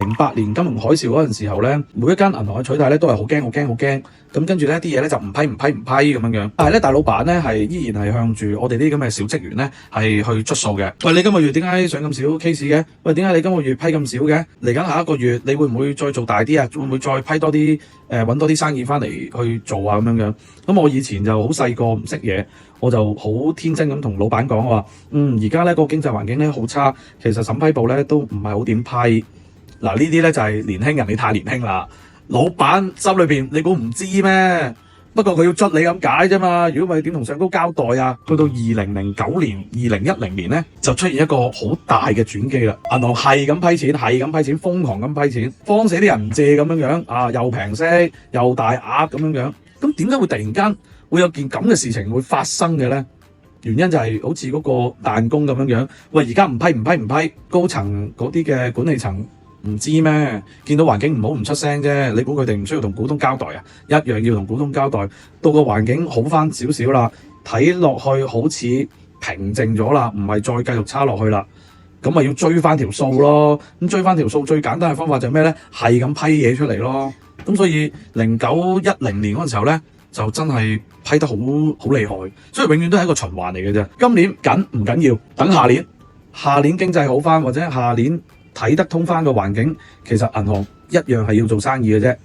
08年金融海嘯嗰陣時候咧，每一間銀行嘅取締咧都係好驚，咁跟住咧啲嘢咧就唔批咁樣樣。但係咧大老闆咧係依然係向住我哋啲咁嘅小職員咧係去出數嘅。喂，你今個月點解上咁少 case 嘅？喂，點解你今個月批咁少嘅？嚟緊下一個月你會唔會再做大啲啊？會唔會再批多啲揾多啲生意翻嚟去做啊咁樣樣？咁我以前就好細個唔識嘢，我就好天真咁同老闆講話，而家咧個經濟環境咧好差，其實審批部咧都唔係好點批。嗱，呢啲咧就係年輕人，你太年輕啦。老闆心裏邊你估唔知咩？不過佢要捽你咁解啫嘛。如果唔係點同上高交代啊？去到2009年、2010年咧，就出現一個好大嘅轉機啦。銀行係咁批錢，瘋狂咁批錢，慌死啲人借咁樣樣啊，又平息又大額咁樣樣。咁點解會突然間會有件咁嘅事情會發生嘅咧？原因就係好似嗰個彈弓咁樣樣。喂，而家唔批，高層嗰啲嘅管理層唔知咩？見到環境唔好唔出聲啫，你估佢哋唔需要同股東交代啊？一樣要同股東交代。到個環境好翻少少啦，睇落去好似平靜咗啦，唔係再繼續差落去啦，咁咪要追翻條數咯。咁追翻條數最簡單嘅方法就係咩咧？係咁批嘢出嚟咯。咁所以0910年嗰陣時候咧，就真係批得好厲害，所以永遠都係一個循環嚟嘅啫。今年緊唔緊要？等下年經濟好翻，或者下年睇得通翻個環境，其實銀行一樣係要做生意嘅啫。